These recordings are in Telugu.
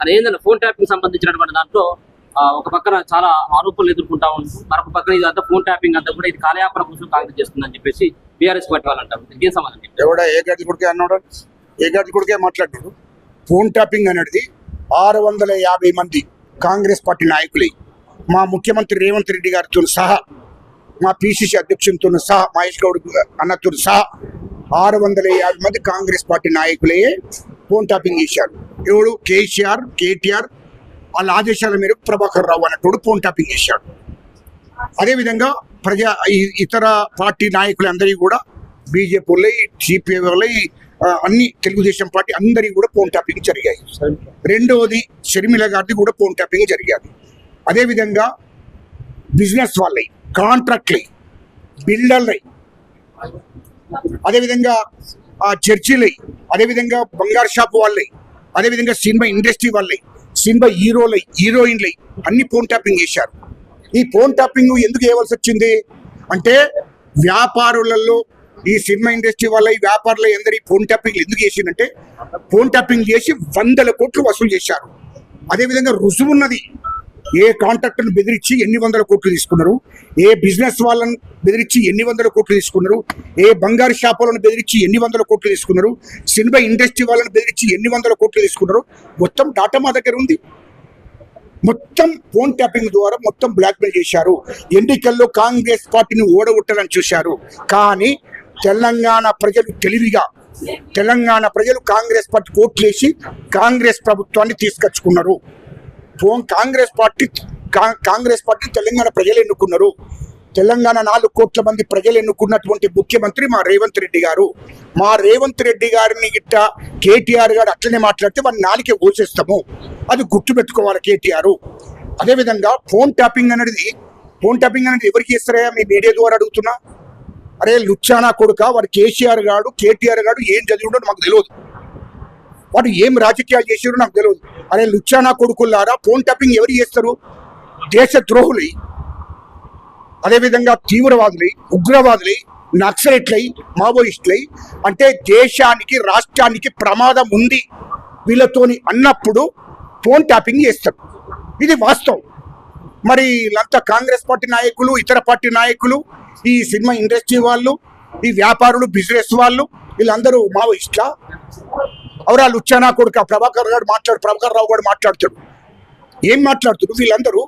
అది ఏంటంటే ఫోన్ ట్యాపింగ్ సంబంధించినటువంటి దాంట్లో ఒక పక్కన చాలా ఆరోపణలు ఎదుర్కొంటా ఉంటాం, మరొక పక్కన ఇదంతా ఫోన్ ట్యాపింగ్ అంతా కూడా ఇది కాలయాపన కోసం కాంగ్రెస్ చేస్తుందని చెప్పేసి బీఆర్ఎస్ పార్టీ వాళ్ళు అంటారు. దీనికి ఏం సమాధానం? ఎవడా ఏ గది కొడుకే అన్నాడు, ఏ గది కొడుకే మాట్లాడాడు. ఫోన్ ట్యాపింగ్ అనేది 650 మంది కాంగ్రెస్ పార్టీ నాయకులే, మా ముఖ్యమంత్రి రేవంత్ రెడ్డి గారితో సహా, మా పిసిసి అధ్యక్షునితో సహా, మహేష్ గౌడ్ అన్నతో సహా 650 మంది కాంగ్రెస్ పార్టీ నాయకులే ఫోన్ ట్యాపింగ్ చేశారు. ఎవడు? కేసీఆర్, కేటీఆర్ వాళ్ళ ఆదేశాల మేరకు ప్రభాకర్ రావు అన్నట్టు ఫోన్ ట్యాపింగ్ చేశాడు. అదేవిధంగా ఇతర పార్టీ నాయకులందరికీ కూడా, బీజేపీ వాళ్ళై, సిపిఐ వాళ్ళై, అన్ని తెలుగుదేశం పార్టీ అందరి కూడా ఫోన్ ట్యాపింగ్ జరిగాయి. రెండవది షర్మిల గారిది కూడా ఫోన్ ట్యాపింగ్ జరిగాయి. అదేవిధంగా బిజినెస్ వాళ్ళై, కాంట్రాక్ట్లై, బిల్డర్లై, అదేవిధంగా చర్చిలై, అదేవిధంగా బంగారు షాపు వాళ్ళై, అదేవిధంగా సినిమా ఇండస్ట్రీ వాళ్ళై, సినిమా హీరోలై, హీరోయిన్లై అన్ని ఫోన్ ట్యాపింగ్ చేశారు. ఈ ఫోన్ ట్యాపింగ్ ఎందుకు చేయవలసి వచ్చింది అంటే, వ్యాపారులలో ఈ సినిమా ఇండస్ట్రీ వాళ్ళ వ్యాపారులు అందరి ఫోన్ ట్యాపింగ్ ఎందుకు చేసిందంటే, ఫోన్ ట్యాపింగ్ చేసి 100 కోట్లు వసూలు చేశారు. అదేవిధంగా రుజువున్నది. ఏ కాంట్రాక్టర్ను బెదిరించి ఎన్ని 100 కోట్లు తీసుకున్నారు, ఏ బిజినెస్ వాళ్ళని బెదిరించి ఎన్ని 100 కోట్లు తీసుకున్నారు, ఏ బంగారు షాపులను బెదిరించి ఎన్ని 100 కోట్లు తీసుకున్నారు, సినిమా ఇండస్ట్రీ వాళ్ళని బెదిరించి ఎన్ని 100 కోట్లు తీసుకున్నారు, మొత్తం డాటా మా దగ్గర ఉంది. మొత్తం ఫోన్ ట్యాపింగ్ ద్వారా మొత్తం బ్లాక్మెయిల్ చేశారు. ఎన్నికల్లో కాంగ్రెస్ పార్టీని ఓడగొట్టాలని చూశారు. కానీ తెలంగాణ ప్రజలు తెలివిగా, తెలంగాణ ప్రజలు కాంగ్రెస్ పార్టీ ఓట్లేసి కాంగ్రెస్ ప్రభుత్వాన్ని తీసుకొచ్చుకున్నారు. కాంగ్రెస్ పార్టీ తెలంగాణ ప్రజలు ఎన్నుకున్నారు. తెలంగాణ 4 కోట్ల మంది ప్రజలు ఎన్నుకున్నటువంటి ముఖ్యమంత్రి మా రేవంత్ రెడ్డి గారు. మా రేవంత్ రెడ్డి గారిని గిట్ట కేటీఆర్ గారు అట్లనే మాట్లాడితే వారి 4కే ఓచేస్తాము. అది గుర్తుపెట్టుకోవాలి కేటీఆర్. అదేవిధంగా ఫోన్ ట్యాపింగ్ అనేది ఎవరికి చేస్తారా? మీ మీడియా ద్వారా అడుగుతున్నా. అరే లుచ్చానా కొడుక, వాడు కేసీఆర్ గారు, కేటీఆర్ గారు ఏం చదివిండో మాకు తెలియదు, వాడు ఏం రాజకీయాలు చేసారో నాకు తెలియదు. అరే లుచ్చానా కొడుకుల్లారా, ఫోన్ ట్యాపింగ్ ఎవరు చేస్తారు? దేశ ద్రోహులై, అదేవిధంగా తీవ్రవాదులై, ఉగ్రవాదులై, నక్సలైట్లై, మావోయిస్టులై, అంటే దేశానికి రాష్ట్రానికి ప్రమాదం ఉంది వీళ్ళతోని అన్నప్పుడు ఫోన్ ట్యాపింగ్ చేస్తారు. ఇది వాస్తవం. మరి వీళ్ళంతా కాంగ్రెస్ పార్టీ నాయకులు, ఇతర పార్టీ నాయకులు, ఈ సినిమా ఇండస్ట్రీ వాళ్ళు, ఈ వ్యాపారులు, బిజినెస్ వాళ్ళు, వీళ్ళందరూ మావోయిస్టులా? అవరా లుచ్చానా కొడుక ప్రభాకర్ రావు గారు మాట్లాడతాడు. ఏం మాట్లాడుతారు? వీళ్ళందరూ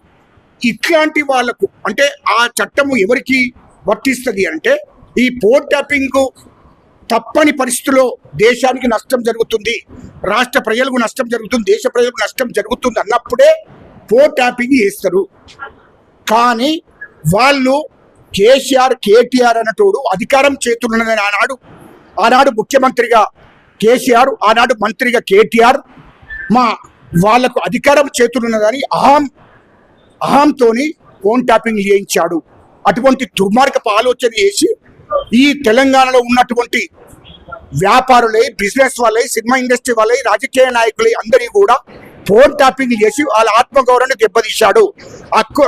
ఇట్లాంటి వాళ్లకు అంటే ఆ చట్టము ఎవరికి వర్తిస్తుంది అంటే, ఈ ఫోన్ ట్యాపింగ్ తప్పని పరిస్థితుల్లో దేశానికి నష్టం జరుగుతుంది, రాష్ట్ర ప్రజలకు నష్టం జరుగుతుంది, దేశ ప్రజలకు నష్టం జరుగుతుంది అన్నప్పుడే ఫోన్ ట్యాపింగ్ చేస్తారు. కానీ వాళ్ళు కేసీఆర్, కేటీఆర్ అన్నటోడు అధికారం చేతున్నదని ఆనాడు ముఖ్యమంత్రిగా కేసీఆర్, ఆనాడు మంత్రిగా కేటీఆర్, వాళ్లకు అధికారం చేతులున్నదని అహంతోని ఫోన్ ట్యాపింగ్ చేయించాడు. అటువంటి దుర్మార్గపు ఆలోచన చేసి ఈ తెలంగాణలో ఉన్నటువంటి వ్యాపారులై, బిజినెస్ వాళ్ళై, సినిమా ఇండస్ట్రీ వాళ్ళై, రాజకీయ నాయకులై అందరినీ కూడా ఫోన్ ట్యాపింగ్ చేసి వాళ్ళ ఆత్మగౌరవాన్ని దెబ్బతీశాడు.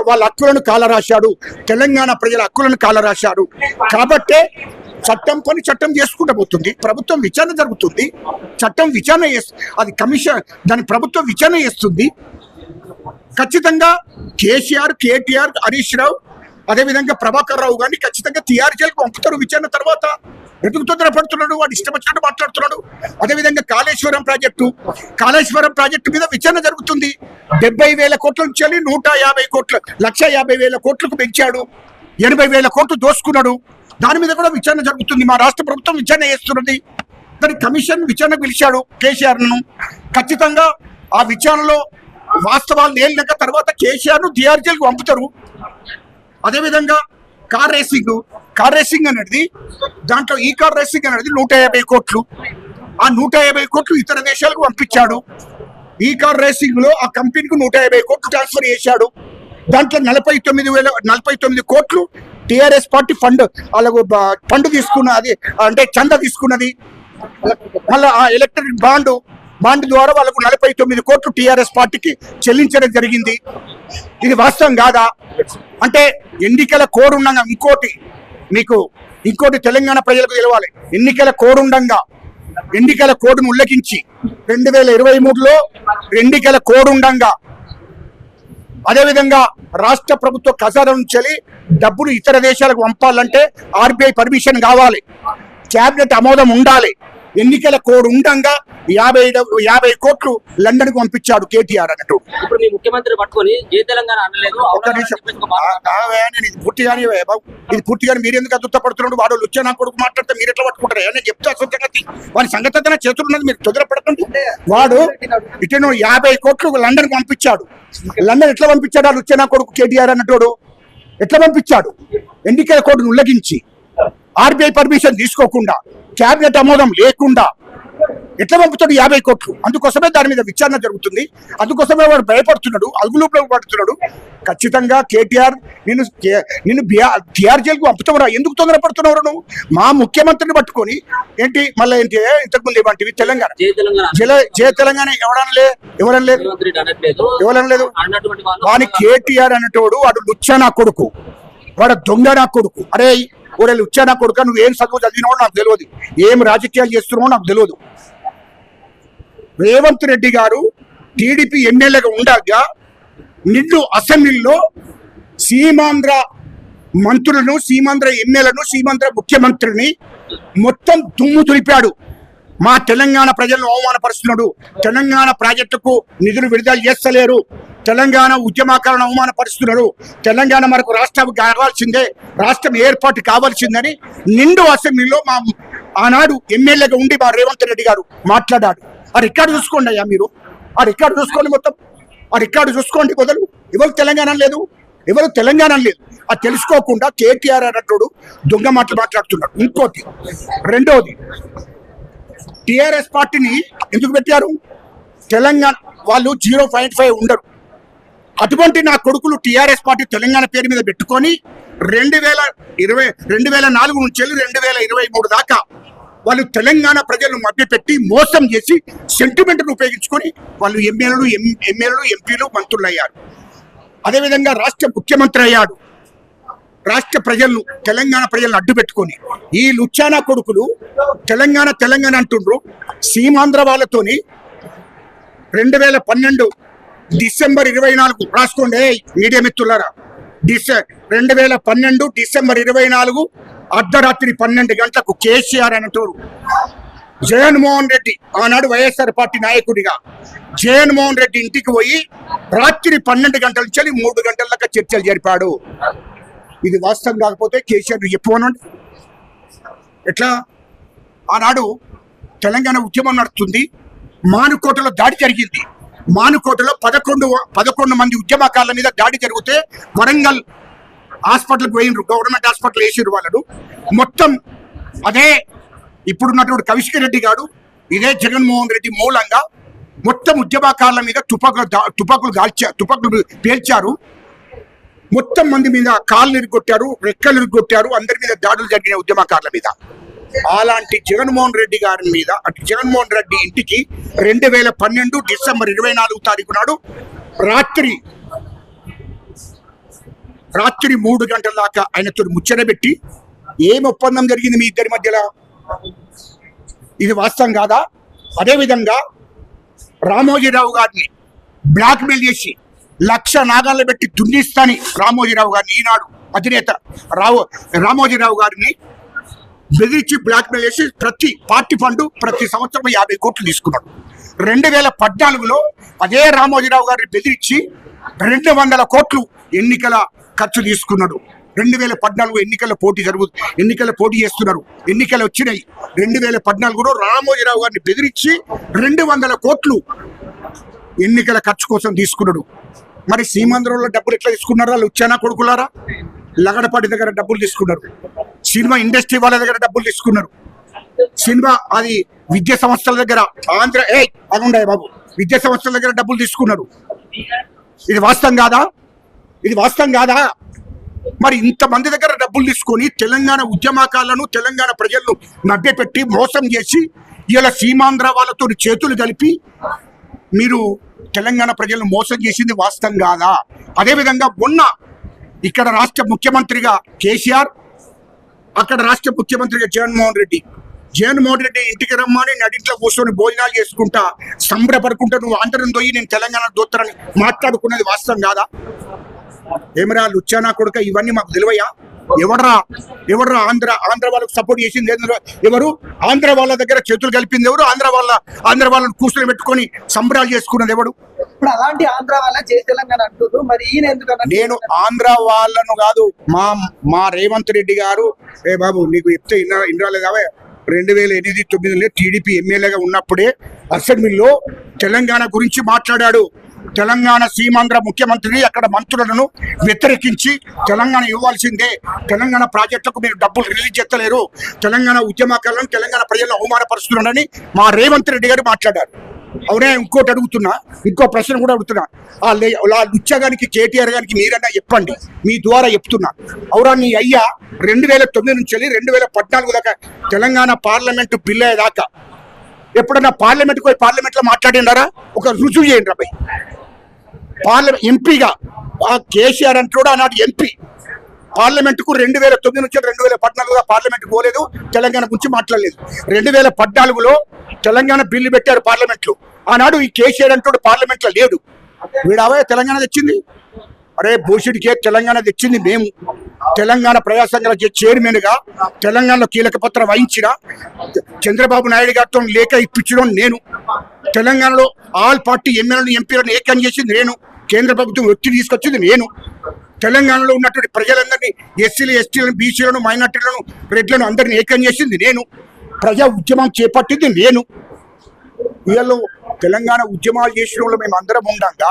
వాళ్ళ హక్కులను కాలరాశాడు. తెలంగాణ ప్రజల హక్కులను కాలరాశాడు. కాబట్టే చట్టం చేసుకుంటూ పోతుంది. ప్రభుత్వం విచారణ జరుగుతుంది. చట్టం విచారణ అది కమిషన్, దాని ప్రభుత్వం విచారణ చేస్తుంది. ఖచ్చితంగా కేసీఆర్, కేటీఆర్, హరీష్ రావు, అదేవిధంగా ప్రభాకర్ రావు గారిని ఖచ్చితంగా తిహార్ జైలుకు పంపుతారు విచారణ తర్వాత. ఎందుకు తొందరపడుతున్నాడు? వాడు ఇష్టం వచ్చినట్టు మాట్లాడుతున్నాడు. అదేవిధంగా కాళేశ్వరం ప్రాజెక్టు మీద విచారణ జరుగుతుంది. 70,000 కోట్ల నుంచి 150 కోట్లు, 1,50,000 కోట్లకు పెంచాడు. 80,000 కోట్లు దోసుకున్నాడు. దాని మీద కూడా విచారణ జరుగుతుంది. మా రాష్ట్ర ప్రభుత్వం విచారణ చేస్తున్నది. దాని కమిషన్ విచారణకు పిలిచాడు కేసీఆర్ను. ఖచ్చితంగా ఆ విచారణలో వాస్తవాలు తేలినాక తర్వాత కేసీఆర్ను తిహార్ జైలుకు పంపుతారు. అదేవిధంగా కార్ రేసింగ్ అనేది, దాంట్లో ఈ కార్ రేసింగ్ అనేది 150 కోట్లు. ఆ 150 కోట్లు ఇతర దేశాలకు పంపించాడు. ఈ కార్ రేసింగ్ లో ఆ కంపెనీకి 150 కోట్లు ట్రాన్స్ఫర్ చేశాడు. దాంట్లో 49 కోట్లు టిఆర్ఎస్ పార్టీ ఫండ్ తీసుకున్నది, అంటే చందా తీసుకున్నది. మళ్ళీ ఆ ఎలక్ట్రిక్ బాండ్ ద్వారా వాళ్ళకు 49 కోట్లు టిఆర్ఎస్ పార్టీకి చెల్లించడం జరిగింది. ఇది వాస్తవం కాదా? అంటే ఎన్నికల కోడ్ ఉండగా, ఇంకోటి తెలంగాణ ప్రజలకు తెలవాలి. ఎన్నికల కోడ్ ఉండగా ఎన్నికల కోడ్ను ఉల్లంఘించి 2023లో ఎన్నికల కోడ్ ఉండంగా, అదేవిధంగా రాష్ట్ర ప్రభుత్వ ఖజానా నుంచి డబ్బులు ఇతర దేశాలకు పంపాలంటే ఆర్బీఐ పర్మిషన్ కావాలి, క్యాబినెట్ ఆమోదం ఉండాలి. ఎన్నికల కోడ్ ఉండంగా 50 కోట్లు లండన్ కు పంపించాడు కేటీఆర్ అన్నట్టు. ఇప్పుడు మీ ముఖ్యమంత్రి పట్టుకొని ఏ తెలంగాణ అనలేదు. ఒక్క నిమిషం, నేను ఇది పూర్తిగానే బాబు, ఇది పూర్తిగానే మీరు ఎందుకు అదుత్తపడుతున్నాడు? వాడు వచ్చే నా కొడుకు మాట్లాడితే మీరు ఎట్లా పట్టుకుంటారు? నేను చెప్తా సంగతి, వాడి సంగతి అంతా చేతులు ఉన్నది, మీరు తొందరపడకండి. వాడు ఇటు 50 కోట్లు లండన్ పంపించాడు. లండన్ ఎట్లా పంపించాడు? వాడు వచ్చే నా కొడుకు కేటీఆర్ అన్నట్టు ఎట్లా పంపించాడు? ఎన్నికల కోడ్ను ఉల్లంఘించి, ఆర్బీఐ పర్మిషన్ తీసుకోకుండా, క్యాబినెట్ ఆమోదం లేకుండా ఎట్లా పంపుతాడు 50 కోట్లు? అందుకోసమే దాని మీద విచారణ జరుగుతుంది. అందుకోసమే వాడు భయపడుతున్నాడు, అలుగులోకి పడుతున్నాడు. ఖచ్చితంగా కేటీఆర్ నిన్ను బీఆర్ జైలుకు పంపుతావురా? ఎందుకు తొందరపడుతున్నావు నువ్వు? మా ముఖ్యమంత్రిని పట్టుకొని ఏంటి మళ్ళీ ఏంటి ఇంతకుముందు ఏమంటివి తెలంగాణ జయ తెలంగాణ ఎవరనలేదు. వాని కేటీఆర్ అనేటోడు వాడు లుచ్చా నా కొడుకు, వాడు దొంగ నా కొడుకు. అరే ఊరేళ్ళు వచ్చా నా కొడుక, నువ్వు ఏం చదువు చదివినావో నాకు తెలియదు, ఏం రాజకీయాలు చేస్తున్నావో నాకు తెలియదు. రేవంత్ రెడ్డి గారు టీడీపీ ఎమ్మెల్యేగా ఉండగా నిన్ను అసెంబ్లీలో సీమాంధ్ర మంత్రులను, సీమాంధ్ర ఎమ్మెల్యేలను, సీమాంధ్ర ముఖ్యమంత్రిని మొత్తం దుమ్ము దులిపాడు. మా తెలంగాణ ప్రజలను అవమానపరుస్తున్నాడు, తెలంగాణ ప్రాజెక్టుకు నిధులు విడుదల చేస్తలేరు, తెలంగాణ ఉద్యమకాలను అవమానపరుస్తున్నారు, తెలంగాణ మనకు రాష్ట్రం కావాల్సిందే, రాష్ట్రం ఏర్పాటు కావాల్సిందని నిండు అసెంబ్లీలో మా ఆనాడు ఎమ్మెల్యేగా ఉండి మా రేవంత్ రెడ్డి గారు మాట్లాడాడు. ఆ రికార్డు చూసుకోండి అయ్యా, మీరు ఆ రికార్డు చూసుకోండి, మొత్తం ఆ రికార్డు చూసుకోండి. మొదలు ఎవరు తెలంగాణ లేదు, ఎవరు తెలంగాణ లేదు. అది తెలుసుకోకుండా కేటీఆర్ అన్నట్టు దొంగ మాటలు మాట్లాడుతున్నాడు. ఇంకోటి, రెండోది, టిఆర్ఎస్ పార్టీని ఎందుకు పెట్టారు? తెలంగాణ వాళ్ళు 0.5 ఉండరు. అటువంటి నా కొడుకులు టిఆర్ఎస్ పార్టీ తెలంగాణ పేరు మీద పెట్టుకొని 2004 నుంచి 2023 దాకా వాళ్ళు తెలంగాణ ప్రజలను మభ్యపెట్టి మోసం చేసి సెంటిమెంట్ను ఉపయోగించుకొని వాళ్ళు ఎమ్మెల్యేలు, ఎంపీలు, మంత్రులు అయ్యారు. అదేవిధంగా రాష్ట్ర ముఖ్యమంత్రి అయ్యాడు. రాష్ట్ర ప్రజలను, తెలంగాణ ప్రజలను అడ్డు పెట్టుకొని ఈ లుచ్చానా కొడుకులు తెలంగాణ అంటుండ్రు. సీమాంధ్ర వాళ్ళతోని 2012 డిసెంబర్ 24 రాసుకోండి మీడియా మిత్రులారా, 2012 డిసెంబర్ 24 అర్ధరాత్రి 12 గంటలకు కేసీఆర్ అనేటోడు జగన్మోహన్ రెడ్డి, ఆనాడు వైఎస్ఆర్ పార్టీ నాయకుడిగా జగన్మోహన్ రెడ్డి ఇంటికి పోయి రాత్రి 12 గంటల నుంచి 3 గంటల దాకా చర్చలు జరిపాడు. ఇది వాస్తవం కాకపోతే కేసీఆర్ చెప్పమనండి. ఎట్లా? ఆనాడు తెలంగాణ ఉద్యమం నడుస్తుంది, మానుకోటలో దాడి జరిగింది. మానుకోటలో 11 మంది ఉద్యమకారుల మీద దాడి జరిగితే వరంగల్ హాస్పిటల్కి పోయినరు, గవర్నమెంట్ హాస్పిటల్ వేసిరు వాళ్ళను. మొత్తం అదే ఇప్పుడున్నటువంటి కౌశిక్ రెడ్డి గారు, ఇదే జగన్మోహన్ రెడ్డి మూలంగా మొత్తం ఉద్యమకారుల మీద తుపాకులు పేల్చారు. మొత్తం మంది మీద కాళ్ళు ఇరుగొట్టారు, రెక్కలు ఇరుగొట్టారు, అందరి మీద దాడులు జరిగిన ఉద్యమకారుల మీద. అలాంటి జగన్మోహన్ రెడ్డి గారి మీద, అటు జగన్మోహన్ రెడ్డి ఇంటికి 2012 డిసెంబర్ 24 తారీఖు నాడు రాత్రి 3 గంటల దాకా ఆయనతో ముచ్చటబెట్టి ఏం ఒప్పందం జరిగింది మీ ఇద్దరి మధ్యలో? ఇది వాస్తవం కాదా? అదేవిధంగా రామోజీరావు గారిని బ్లాక్మెయిల్ చేసి 1,00,000 నాగాళ్ళు పెట్టి దున్నిస్తాని రామోజీరావు గారిని, ఈనాడు అధినేత రామోజీరావు గారిని బెదిరించి బ్లాక్మెయిల్ చేసి ప్రతి పార్టీ ఫండ్ ప్రతి సంవత్సరం 50 కోట్లు తీసుకున్నాడు. 2014లో అదే రామోజీరావు గారిని బెదిరించి 200 కోట్లు ఎన్నికల ఖర్చు తీసుకున్నాడు. 2014 ఎన్నికల పోటీ చేస్తున్నారు, ఎన్నికలు వచ్చినాయి. 2014లో రామోజీరావు గారిని బెదిరించి 200 కోట్లు ఎన్నికల ఖర్చు కోసం తీసుకున్నాడు. మరి సీమాంధ్రంలో డబ్బులు ఎట్లా తీసుకున్నారా? లుచ్చానా కొడుకులారా, లగడపాటి దగ్గర డబ్బులు తీసుకున్నారు, సినిమా ఇండస్ట్రీ వాళ్ళ దగ్గర డబ్బులు తీసుకున్నారు, సినిమా అది విద్యా సంస్థల దగ్గర బాబు విద్యా సంస్థల దగ్గర డబ్బులు తీసుకున్నారు. ఇది వాస్తవం కాదా? మరి ఇంతమంది దగ్గర డబ్బులు తీసుకొని తెలంగాణ ఉద్యమకాలను, తెలంగాణ ప్రజలను మభ్యపెట్టి మోసం చేసి ఇలా సీమాంధ్ర వాళ్ళతో చేతులు కలిపి మీరు తెలంగాణ ప్రజలను మోసం చేసింది వాస్తవం కాదా? అదేవిధంగా మొన్న ఇక్కడ రాష్ట్ర ముఖ్యమంత్రిగా కేసీఆర్, అక్కడ రాష్ట్ర ముఖ్యమంత్రిగా జగన్మోహన్ రెడ్డి. జగన్మోహన్ రెడ్డి ఇంటికి రమ్మని నడింట్లో కూర్చొని భోజనాలు చేసుకుంటా సంబరపడుకుంటా నువ్వు ఆంధ్రం దొయ్యి నేను తెలంగాణ దోత్తరని మాట్లాడుకున్నది వాస్తవం కాదా? ఏమరా లుచ్చానా కొడుక, ఇవన్నీ మాకు తెలివయ్యా? ఎవడరా ఆంధ్ర వాళ్ళకు సపోర్ట్ చేసింది ఎవరు? ఆంధ్ర వాళ్ళ దగ్గర చేతులు కలిపింది ఎవరు? ఆంధ్ర వాళ్ళని కూర్చొని పెట్టుకొని సంబరాలు చేసుకున్నది ఎవడు? ఇప్పుడు అలాంటి ఆంధ్ర వాళ్ళ జై తెలంగాణ అంటున్నారు, మరి ఈయన ఎందుకన్నా? నేను ఆంధ్ర వాళ్ళను కాదు, మా రేవంత్ రెడ్డి గారు, ఏ బాబు నీకు చెప్తే ఇన్రాలేదావే, 2008-9 టీడీపీ ఎమ్మెల్యేగా ఉన్నప్పుడే అసెంబ్లీలో తెలంగాణ గురించి మాట్లాడాడు. తెలంగాణ సీమాంధ్ర ముఖ్యమంత్రి అక్కడ మంత్రులను వ్యతిరేకించి తెలంగాణ ఇవ్వాల్సిందే, తెలంగాణ ప్రాజెక్టులకు మీరు డబ్బులు రిలీజ్ చేస్తలేరు, తెలంగాణ ఉద్యమకాలను తెలంగాణ ప్రజలను అవమానపరుస్తున్నారని మా రేవంత్ రెడ్డి గారు మాట్లాడారు. అవునే? ఇంకోటి అడుగుతున్నా, ఇంకో ప్రశ్న కూడా అడుగుతున్నా. ఆ లుచ్చగానికి కేటీఆర్ గారికి మీరన్నా చెప్పండి, మీ ద్వారా చెప్తున్నా. అవురా నీ అయ్యా 2009 నుంచి 2014 దాకా తెలంగాణ పార్లమెంటు బిల్ అయ్యేదాకా ఎప్పుడన్నా పార్లమెంట్కి పోయి పార్లమెంట్లో మాట్లాడినారా? ఒక రుజువు చేయండి రా. ఎంపీగా ఆ కేసీఆర్ అంటాడు, ఆనాటి ఎంపీ పార్లమెంటుకు 2009 నుంచి 2014 పార్లమెంట్కి పోలేదు, తెలంగాణ గురించి మాట్లాడలేదు. 2014లో తెలంగాణ బిల్లు పెట్టారు పార్లమెంట్లో. ఆనాడు ఈ కేసీఆర్ అంటాడు పార్లమెంట్లో లేడు. వీడావే తెలంగాణ తెచ్చింది. అరే భూషుడికే తెలంగాణ తెచ్చింది మేము. తెలంగాణ ప్రజా సంఘాల చైర్మన్ గా తెలంగాణలో కీలక పత్ర వహించిన చంద్రబాబు నాయుడు గారితో లేఖ ఇప్పించడం నేను. తెలంగాణలో ఆల్ పార్టీ ఎమ్మెల్యేలను ఎంపీలను ఏకం చేసింది నేను. కేంద్ర ప్రభుత్వం ఒత్తిడి తీసుకొచ్చింది నేను. తెలంగాణలో ఉన్నటువంటి ప్రజలందరినీ ఎస్సీలు, ఎస్టీలను, బీసీలను, మైనార్టీలను, రెడ్లను అందరినీ ఏకం చేసింది నేను. ప్రజా ఉద్యమం చేపట్టింది నేను. వీళ్ళు తెలంగాణ ఉద్యమాలు చేసిన వాళ్ళు మేము అందరం ఉండగా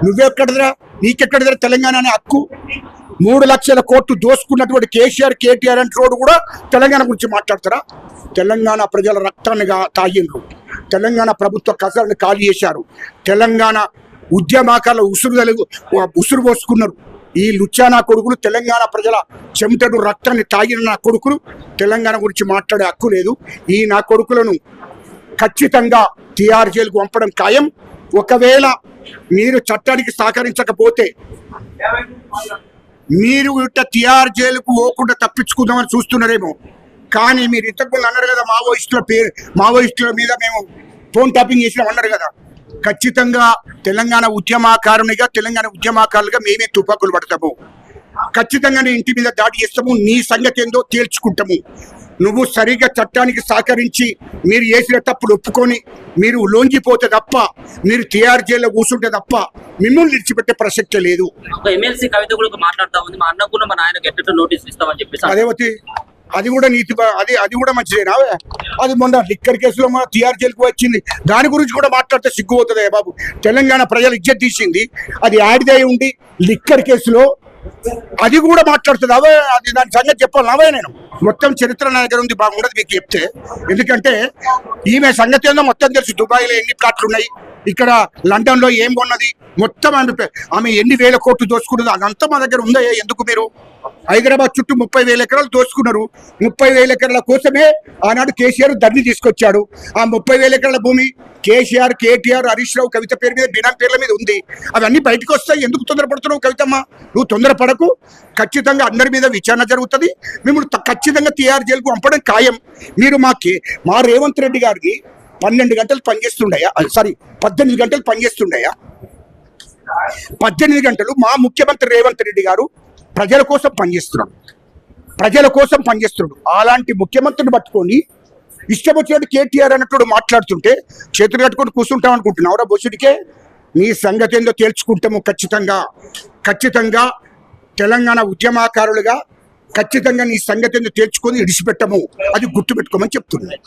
నువ్వెక్కడదరా, నీకెక్కడదరా తెలంగాణ అనే హక్కు? 3 లక్షల కోట్లు దోసుకున్నటువంటి కేసీఆర్, కేటీఆర్ అంటారు కూడా తెలంగాణ గురించి మాట్లాడతారా? తెలంగాణ ప్రజల రక్తాన్ని తాగిండ్రు, తెలంగాణ ప్రభుత్వ కసరని ఖాళీ చేశారు, తెలంగాణ ఉద్యమాకాల ఉసురు పోసుకున్నారు. ఈ లుచ్చానా కొడుకులు తెలంగాణ ప్రజల చెమటను రక్తాన్ని తాగిన నా కొడుకులు తెలంగాణ గురించి మాట్లాడే హక్కు లేదు. ఈ నా కొడుకులను ఖచ్చితంగా తిహార్ జైలుకు పంపడం ఖాయం. ఒకవేళ మీరు చట్టానికి సహకరించకపోతే మీరు ఇట్ట తిహార్ జైలుకు పోకుండా తప్పించుకుందామని చూస్తున్నారేమో. కానీ మీరు ఇంతకుముందు అన్నారు కదా, మావోయిస్టుల మీద మేము ఫోన్ ట్యాపింగ్ చేసినాం అన్నారు కదా. ఖచ్చితంగా తెలంగాణ ఉద్యమకారునిగా, తెలంగాణ ఉద్యమకారులుగా మేమే తుపాకులు పడతాము. ఖచ్చితంగా నీ ఇంటి మీద దాడి చేస్తాము. నీ సంగతి ఏందో తేల్చుకుంటాము. నువ్వు సరిగా చట్టానికి సహకరించి మీరు చేసిన తప్పులు ఒప్పుకొని మీరు లొంగిపోతే తప్ప, మీరు తిహార్ జైల్లో కూర్చుంటే తప్ప మిమ్మల్ని విడిచిపెట్టే ప్రసక్తే లేదు. ఎమ్మెల్సీ కవిత కూడా మాట్లాడుతా ఉంది, మా అన్నకు మా నాయనకు ఎట్లా నోటీస్ ఇస్తామని చెప్పేసి. అదేవతి అది కూడా నీతి, అది కూడా మంచిదేనా? అది మొన్న లిక్కర్ కేసులో మన తిహార్ జైలుకు వచ్చింది, దాని గురించి కూడా మాట్లాడితే సిగ్గుపోతుంది బాబు. తెలంగాణ ప్రజలు ఇజ్జత్ తీసింది, అది యాడిదే ఉండి లిక్కర్ కేసులో అది కూడా మాట్లాడుతుంది. అవే అది దాని సంగతి చెప్పాలి అవే. నేను మొత్తం చరిత్ర నా దగ్గర ఉంది, బాగుండదు మీకు చెప్తే. ఎందుకంటే ఈమె సంగతి ఏందో మొత్తం తెలుసు. దుబాయ్లో ఎన్ని ప్లాట్లు ఉన్నాయి, ఇక్కడ లండన్లో ఏం కొన్నది మొత్తం ఆమె ఎన్ని వేల కోట్లు దోసుకున్నది అదంతా మా దగ్గర ఉందా? ఎందుకు మీరు హైదరాబాద్ చుట్టూ 30,000 ఎకరాలు దోసుకున్నారు. 30,000 ఎకరాల కోసమే ఆనాడు కేసీఆర్ ధరణి తీసుకొచ్చాడు. ఆ 30,000 ఎకరాల భూమి కేసీఆర్, కేటీఆర్, హరీష్ రావు, కవిత పేరు మీద, బినాం పేర్ల మీద ఉంది. అవన్నీ బయటకు వస్తాయి. ఎందుకు తొందరపడుతున్నావు కవితమ్మ? నువ్వు తొందరపడకు. ఖచ్చితంగా అందరి మీద విచారణ జరుగుతుంది. మిమ్మల్ని ఖచ్చితంగా తిహార్ జైలుకు పంపడం ఖాయం. మీరు మా రేవంత్ రెడ్డి గారికి 12 గంటలు పనిచేస్తుండయా? సారీ 18 గంటలు పనిచేస్తుండయా? 18 గంటలు మా ముఖ్యమంత్రి రేవంత్ రెడ్డి గారు ప్రజల కోసం పనిచేస్తున్నాడు. అలాంటి ముఖ్యమంత్రిని పట్టుకొని ఇష్టం వచ్చినట్టు కేటీఆర్ అన్నట్టు మాట్లాడుతుంటే చేతులు కట్టుకొని కూర్చుంటాం అనుకుంటున్నావురా బొచ్చుడికే? నీ సంగతి ఏందో తేల్చుకుంటాము ఖచ్చితంగా తెలంగాణ ఉద్యమకారులుగా ఖచ్చితంగా నీ సంగతి ఏందో తేల్చుకొని విడిచిపెట్టము. అది గుర్తుపెట్టుకోమని చెప్తున్నాను.